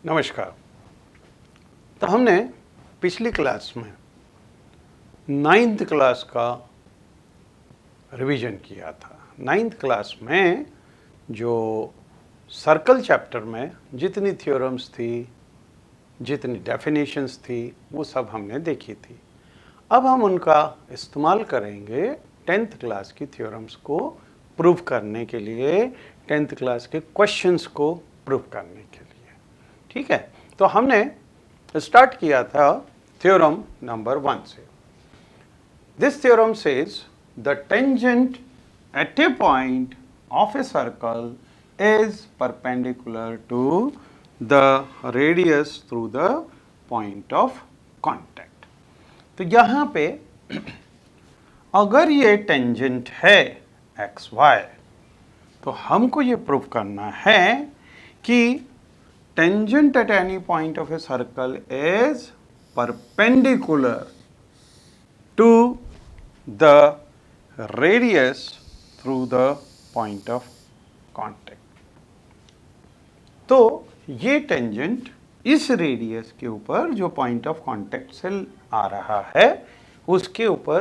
नमस्कार। तो हमने पिछली क्लास में 9th क्लास का रिवीजन किया था। 9th क्लास में जो सर्कल चैप्टर में जितनी थ्योरम्स थी, जितनी डेफिनेशंस थी, वो सब हमने देखी थी। अब हम उनका इस्तेमाल करेंगे 10th क्लास की थ्योरम्स को प्रूव करने के लिए, 10th क्लास के क्वेश्चंस को प्रूव करने के लिए। ठीक है, तो हमने स्टार्ट किया था थ्योरम नंबर 1 से। This theorem says the tangent at a point of a circle is perpendicular to the radius through the point of contact. तो यहाँ पे अगर ये टेंजेंट है एक्स वाई, तो हमको ये प्रूव करना है कि tangent at any point of a circle is perpendicular to the radius through the point of contact। तो ये टेंजेंट इस रेडियस के ऊपर जो पॉइंट ऑफ कांटेक्ट से आ रहा है उसके ऊपर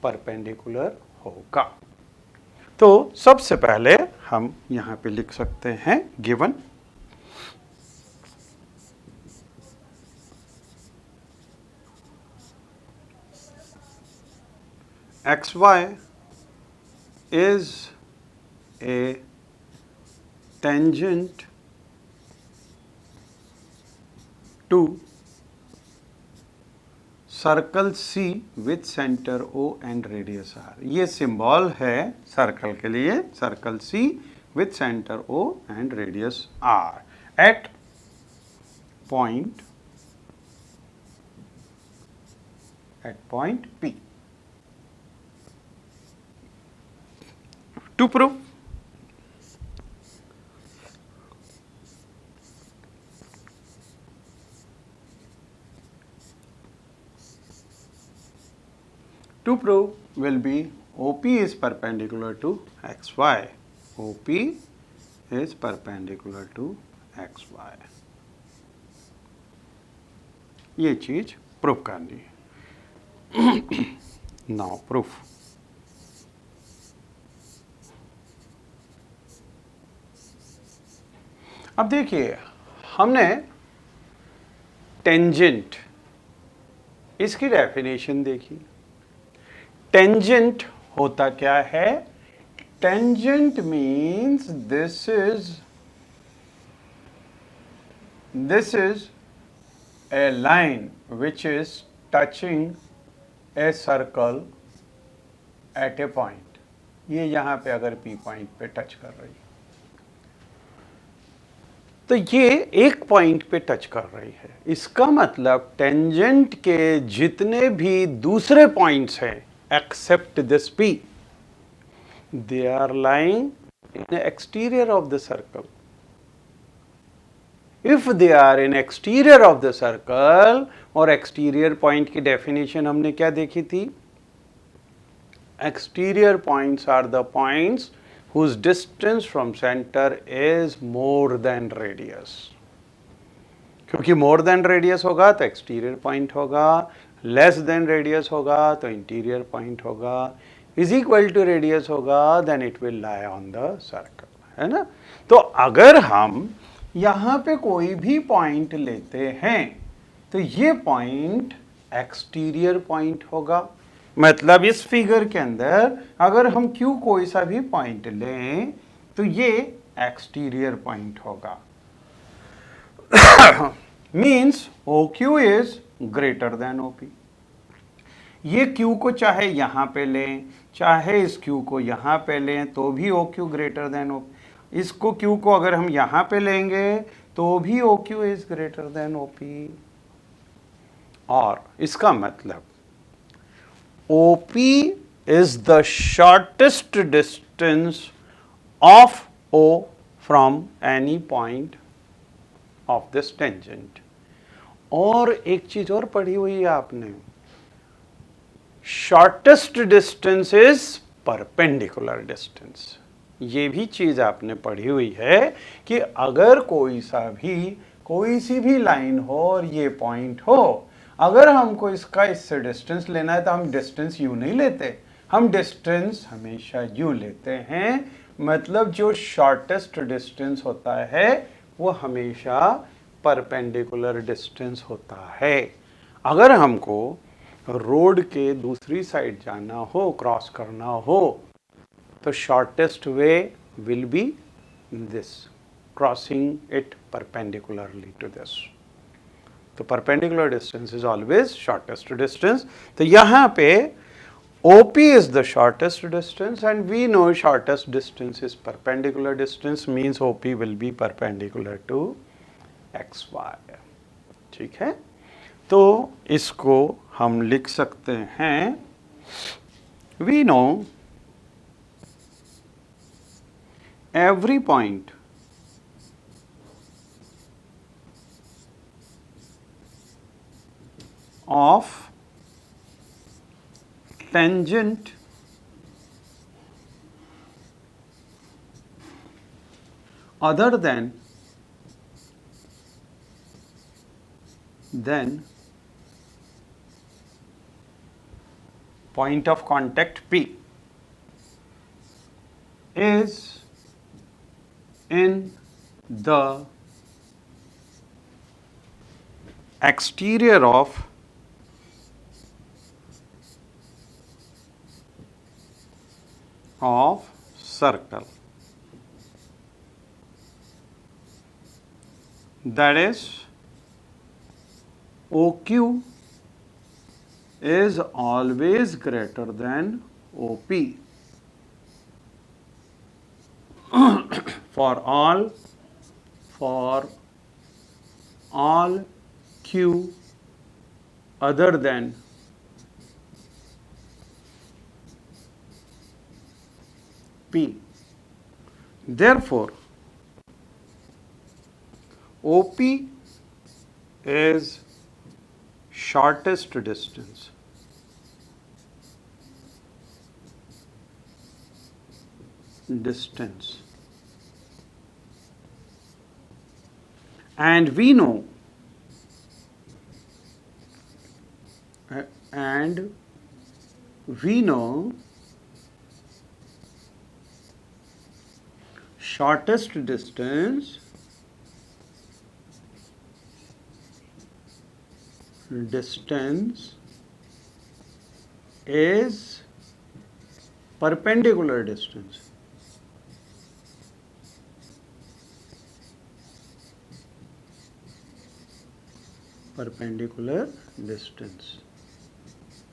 परपेंडिकुलर होगा। तो सबसे पहले हम यहाँ पे लिख सकते हैं given xy is a tangent to circle C with center O and radius R। ये सिंबल है सर्कल के लिए, circle C with center O and radius R at point P। To prove will be OP is perpendicular to XY। OP is perpendicular to XY। ये चीज prove करनी है। Now proof. अब देखिए, हमने टेंजेंट इसकी डेफिनेशन देखी। टेंजेंट होता क्या है? Tangent means this is a line which is touching a circle eight a point. ये यहां पे अगर पी पॉइंट पे टच कर रही है तो ये एक पॉइंट पे टच कर रही है। इसका मतलब टेंजेंट के जितने भी दूसरे पॉइंट्स हैं except this P, they are lying in exterior of the circle. If they are in exterior of the circle, और एक्सटीरियर पॉइंट की डेफिनेशन हमने क्या देखी थी? Exterior points are the points whose distance from center is more than radius। क्योंकि more than radius होगा तो exterior point होगा, less than radius होगा तो interior point होगा, is equal to radius होगा then it will lie on the circle, है ना? तो अगर हम यहाँ पे कोई भी point लेते हैं तो ये point exterior point होगा। मतलब इस फिगर के अंदर अगर हम Q कोई सा भी पॉइंट लें तो ये एक्सटीरियर पॉइंट होगा। Means OQ is greater than OP। ये Q को चाहे यहां पे लें, चाहे इस Q को यहां पे लें तो भी OQ ग्रेटर देन OP। इसको Q को अगर हम यहां पे लेंगे तो भी OQ is greater than OP। और इसका मतलब OP is the shortest distance of O from any point of this tangent। और एक चीज और पढ़ी हुई है आपने, shortest distance is perpendicular distance। ये भी चीज आपने पढ़ी हुई है कि अगर कोई सा भी कोई सी भी लाइन हो और ये पॉइंट हो, अगर हमको इसका इससे डिस्टेंस लेना है तो हम डिस्टेंस यू नहीं लेते, हम डिस्टेंस हमेशा यू लेते हैं। मतलब जो शॉर्टेस्ट डिस्टेंस होता है वो हमेशा परपेंडिकुलर डिस्टेंस होता है। अगर हमको रोड के दूसरी साइड जाना हो, क्रॉस करना हो, तो shortest way will be this, crossing it perpendicularly to this. तो perpendicular distance is always shortest distance. तो यहाँ पे OP is the shortest distance and we know shortest distance is perpendicular distance, means OP will be perpendicular to XY। ठीक है, तो इसको हम लिख सकते हैं, we know every point of tangent other than point of contact P is in the exterior of circle, that is OQ is always greater than OP for all Q other than P. Therefore, OP is shortest distance and we know shortest distance is perpendicular distance.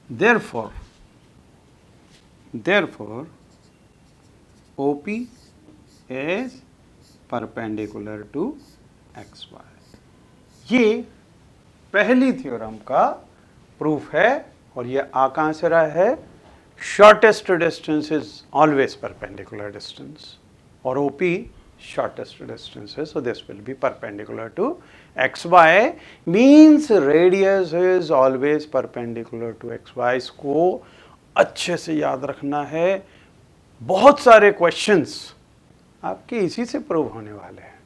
Therefore, OP is perpendicular to XY। ये पहली theorem का proof है और ये आ कहाँ से रहा है? Shortest distance is always perpendicular distance और OP shortest distance है, so this will be perpendicular to XY, means radius is always perpendicular to XY। इसको अच्छे से याद रखना है, बहुत सारे क्वेश्चंस आपके इसी से प्रूव होने वाले हैं।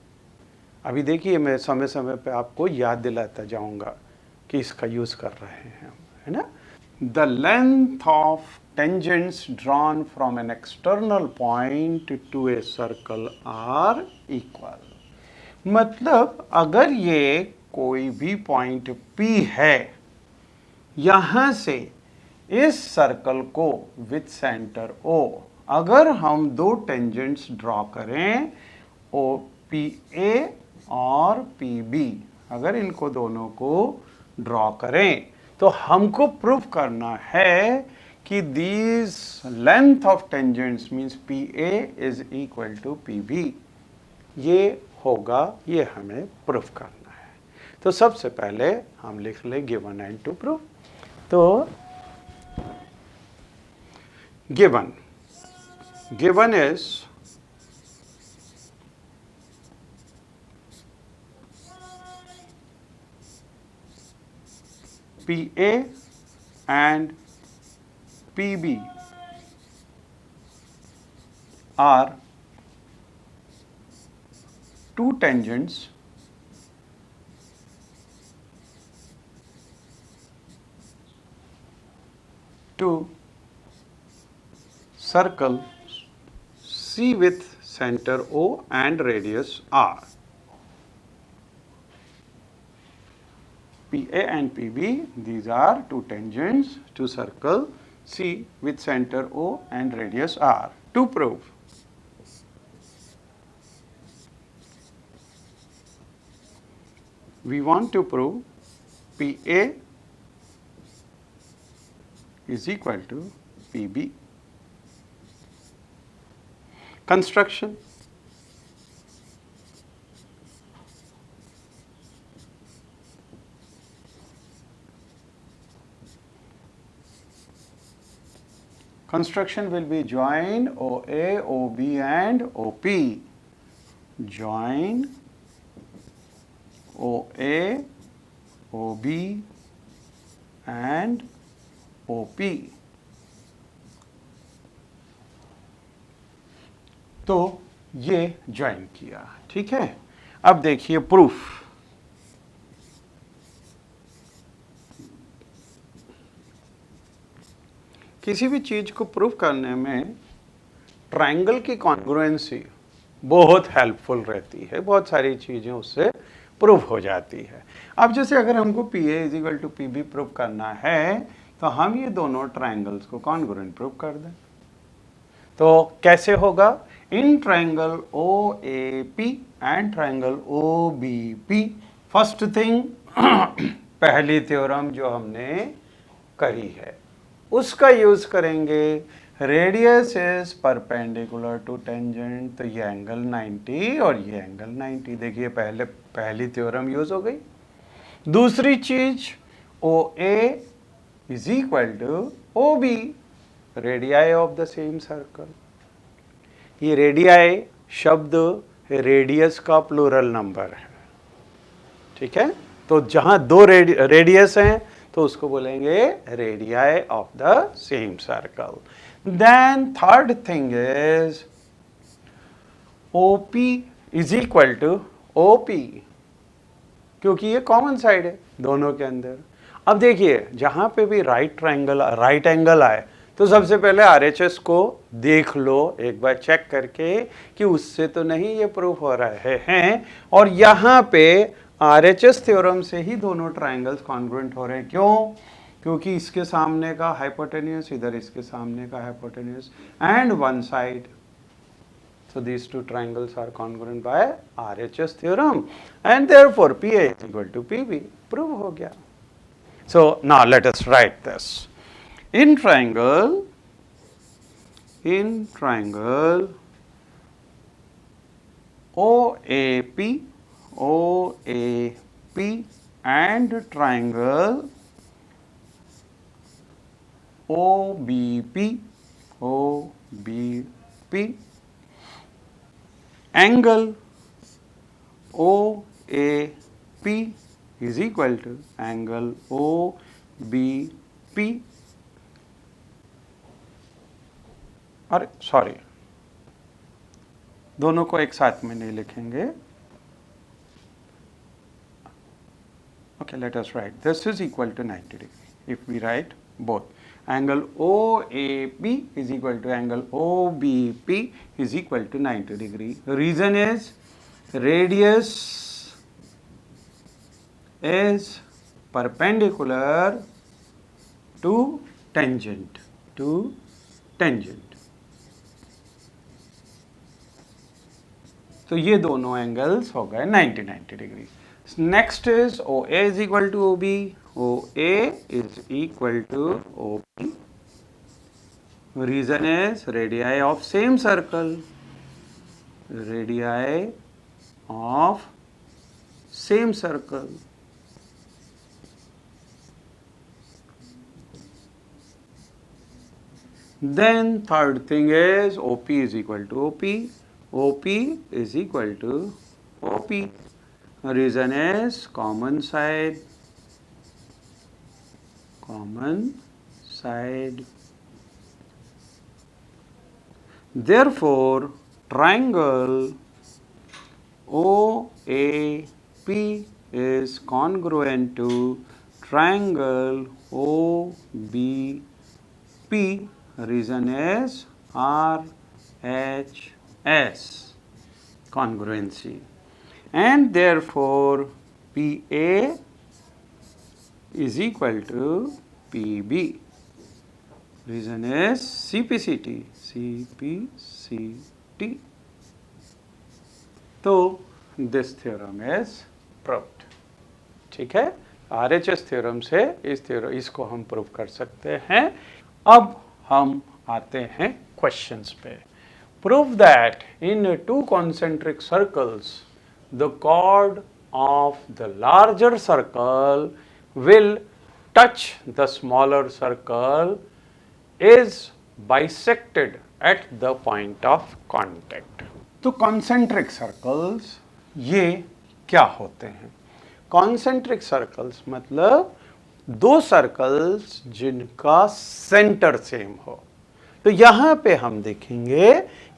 अभी देखिए मैं समय समय पे आपको याद दिलाता जाऊंगा कि इसका यूज कर रहे हैं, है ना। The length of tangents drawn from an external point to a circle are equal। मतलब अगर ये कोई भी पॉइंट P है, यहां से इस सर्कल को विथ सेंटर O अगर हम दो टेंजेंट्स ड्रॉ करें, OPA और PB, अगर इनको दोनों को ड्रॉ करें तो हमको प्रूव करना है कि these length of tangents means PA is equal to PB। ये होगा, ये हमें प्रूफ करना है। तो सबसे पहले हम लिख ले गिवन एंड टू प्रूफ। तो given is PA and PB are two tangents to circle C with center O and radius R. PA and PB, these are two tangents to circle C with center O and radius R. To prove, we want to prove PA is equal to PB. Construction. Construction will be join OA, OB and OP. Join OA, OB and OP. तो ये join किया, ठीक है। अब देखिए proof. किसी भी चीज को प्रूफ करने में ट्रायंगल की कॉन्ग्रुएंसी बहुत हेल्पफुल रहती है, बहुत सारी चीजें उससे प्रूफ हो जाती है। अब जैसे अगर हमको P A is equal to P B proof करना है तो हम ये दोनों ट्रायंगल्स को कॉन्ग्रुएंट प्रूफ कर दें। तो कैसे होगा? In triangle O A P and triangle O B P, first thing पहली थ्योरम जो हमने करी है उसका यूज करेंगे। Radius is perpendicular to tangent, तो ये एंगल 90 और ये एंगल 90। देखिए पहली थ्योरम यूज हो गई। दूसरी चीज O A is equal to O B, radii of the same circle. ये रेडियाई शब्द रेडियस का प्लूरल नंबर है, ठीक है। तो जहां दो रेडियस हैं तो उसको बोलेंगे radii of the same circle. Then third thing is OP is equal to OP, क्योंकि ये कॉमन साइड है दोनों के अंदर। अब देखिए जहां पे भी राइट एंगल आए तो सबसे पहले RHS को देख लो, एक बार चेक करके कि उससे तो नहीं ये प्रूफ हो रहे हैं। और यहाँ पे RHS थ्योरम से ही दोनों ट्रायंगल्स कॉन्ग्रुएंट हो रहे हैं। क्यों? क्योंकि इसके सामने का हाइपोटेन्यूस इधर इसके सामने का hypotenuse and one side, so these two triangles are congruent by RHS theorem and therefore PA is equal to PB. Prove हो गया। So now let us write this. In triangle OAP and triangle OBP angle OAP is equal to angle OBP, अरे sorry दोनों को एक साथ में नहीं लिखेंगे। Okay, let us write this is equal to 90 degree. If we write both, angle OAP is equal to angle OBP is equal to 90 degree. The reason is radius is perpendicular to tangent. तो ये दोनों angles हो गए 90 degree. Next is OA is equal to OB. OA is equal to OB. Reason is radii of same circle. Radii of same circle. Then third thing is OP is equal to OP. OP is equal to OP. Reason is common side. Therefore, triangle OAP is congruent to triangle OBP. P, reason is RHS, congruency, and therefore PA is equal to PB. Reason is CPCT, CPCT. तो this theorem is proved. ठीक है, RHS theorem से इसको हम prove कर सकते हैं। अब हम आते हैं क्वेश्चंस पे। Prove that in to concentric circles the chord of the larger circle will touch the smaller circle is bisected at the point of contact। तो कॉन्सेंट्रिक सर्कल्स ये क्या होते हैं? कॉन्सेंट्रिक सर्कल्स मतलब दो सर्कल्स जिनका सेंटर सेम हो। तो यहां पे हम देखेंगे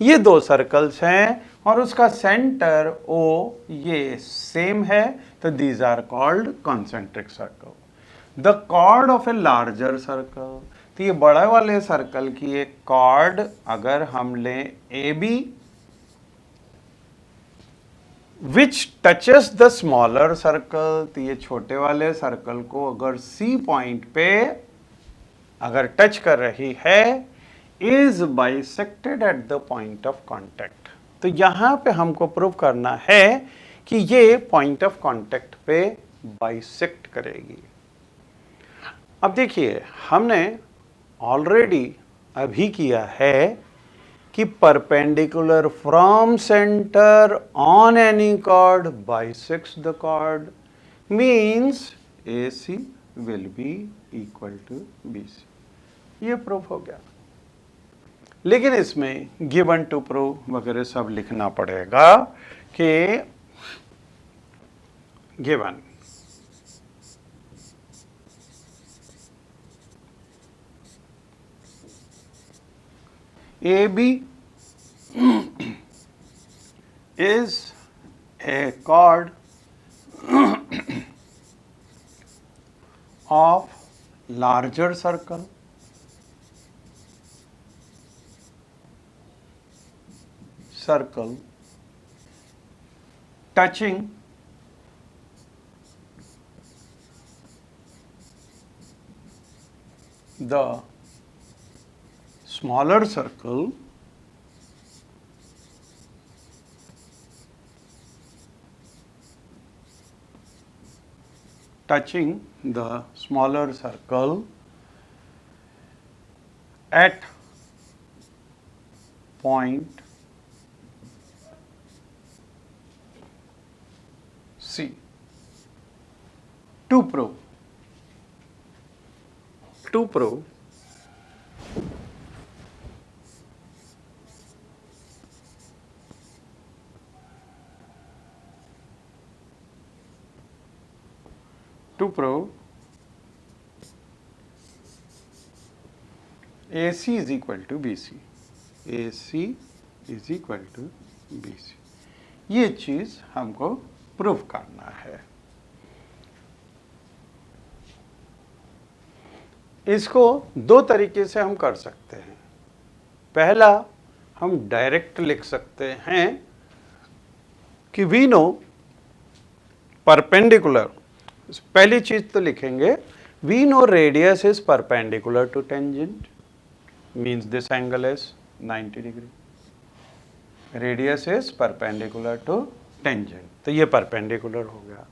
ये दो सर्कल्स हैं और उसका सेंटर O ये सेम है, तो these are called concentric circle. The chord of a larger circle, तो ये बड़े वाले सर्कल की एक कॉर्ड अगर हम लें AB which touches the smaller circle, तो ये छोटे वाले सर्कल को अगर C पॉइंट पे अगर टच कर रही है, is bisected at the point of contact. तो यहां पे हमको प्रूव करना है कि ये पॉइंट ऑफ कांटेक्ट पे बाइसेक्ट करेगी। अब देखिए, हमने ऑलरेडी अभी किया है कि perpendicular from centre on any chord bisects the chord, means AC will be equal to BC। ये प्रूव हो गया। लेकिन इसमें गिवन टू प्रूव वगैरह सब लिखना पड़ेगा कि given AB is a chord of larger circle touching the smaller circle at point C। To prove AC is equal to BC, AC is equal to BC, ये चीज हमको प्रूव करना है। इसको दो तरीके से हम कर सकते हैं। पहला, हम डायरेक्ट लिख सकते हैं कि वी नो परपेंडिकुलर, पहली चीज तो लिखेंगे we know radius is perpendicular to tangent, means this angle is 90 degree, radius is perpendicular to tangent, तो ये परपेंडिकुलर हो गया।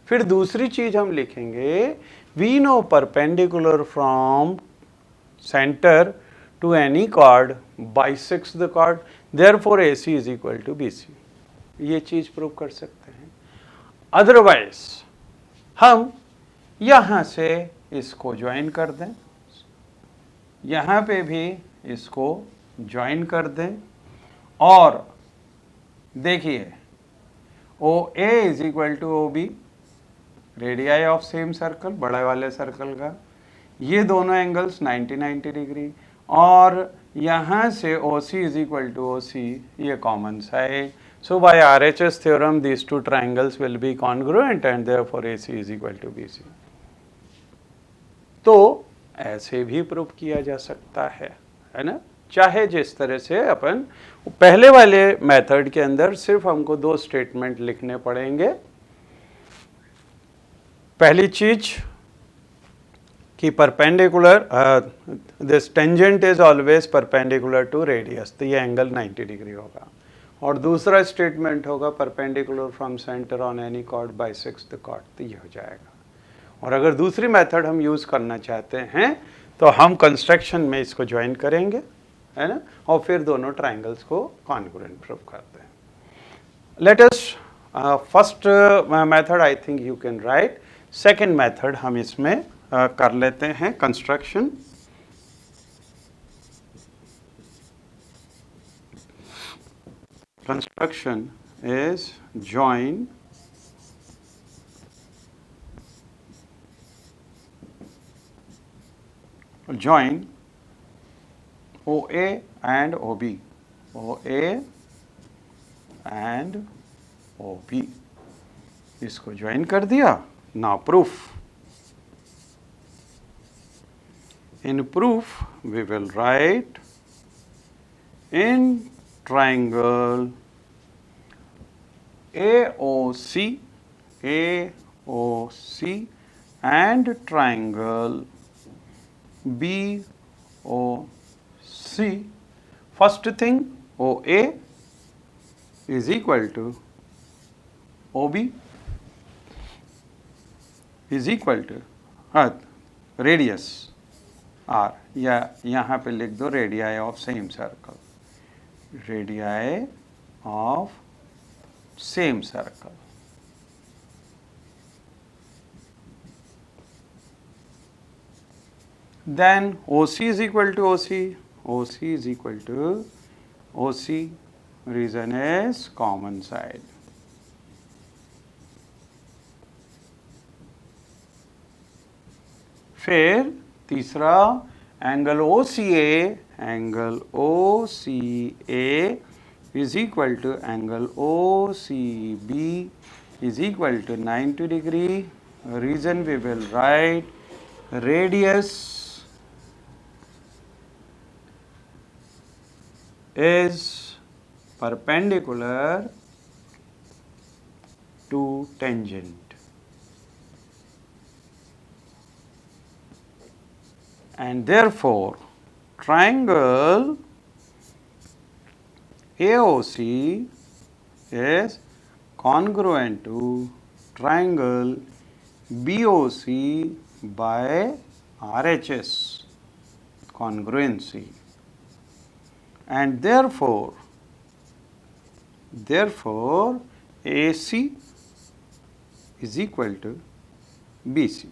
फिर दूसरी चीज हम लिखेंगे we know perpendicular from centre to any chord bisects the chord, therefore AC is equal to BC। ये चीज प्रूव कर सकते हैं। अदरवाइज हम यहां से इसको ज्वाइन कर दें, यहां पे भी इसको ज्वाइन कर दें, और देखिए OA is equal to OB, radii of same circle, बड़े वाले सर्कल का, ये दोनों एंगल्स 90 डिग्री, और यहाँ से OC is equal to OC, ये कॉमन सा है। So by RHS theorem these two triangles will be congruent and therefore AC is equal to BC। तो ऐसे भी प्रूव किया जा सकता है ना। चाहे जिस तरह से अपन पहले वाले मेथड के अंदर सिर्फ हमको 2 स्टेटमेंट लिखने पड़ेंगे। पहली चीज कि perpendicular this tangent is always perpendicular to radius, तो ये एंगल 90 डिग्री होगा। और दूसरा स्टेटमेंट होगा perpendicular from centre on any chord bisects the chord, तो ये हो जाएगा। और अगर दूसरी मेथड हम यूज़ करना चाहते हैं तो हम कंस्ट्रक्शन में इसको ज्वाइन करेंगे, है ना, और फिर दोनों ट्राइंगल्स को कॉन्ग्रुएंट प्रूव करते हैं। Let us first method I think you can write, second method हम इसमें कर लेते हैं construction. Construction is join OA and OB, OA and OB, इसको ज्वाइन कर दिया। Now proof, in proof we will write in triangle AOC and triangle BOC, first thing OA is equal to OB is equal to radius R, या यहाँ पे लिख दो radii of same circle, radii of same circle. Then OC is equal to OC, OC is equal to OC, reason is common side। फिर तीसरा angle OCA, angle OCA is equal to angle OCB is equal to 90 degree, reason we will write radius is perpendicular to tangent, and therefore triangle AOC is congruent to triangle BOC by RHS, congruency, and therefore AC is equal to BC.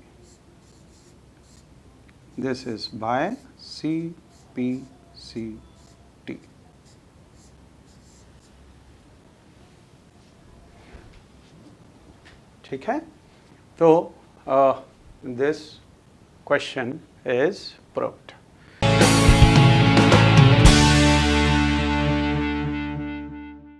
This is by CPCT. ठीक है, तो this question is proved.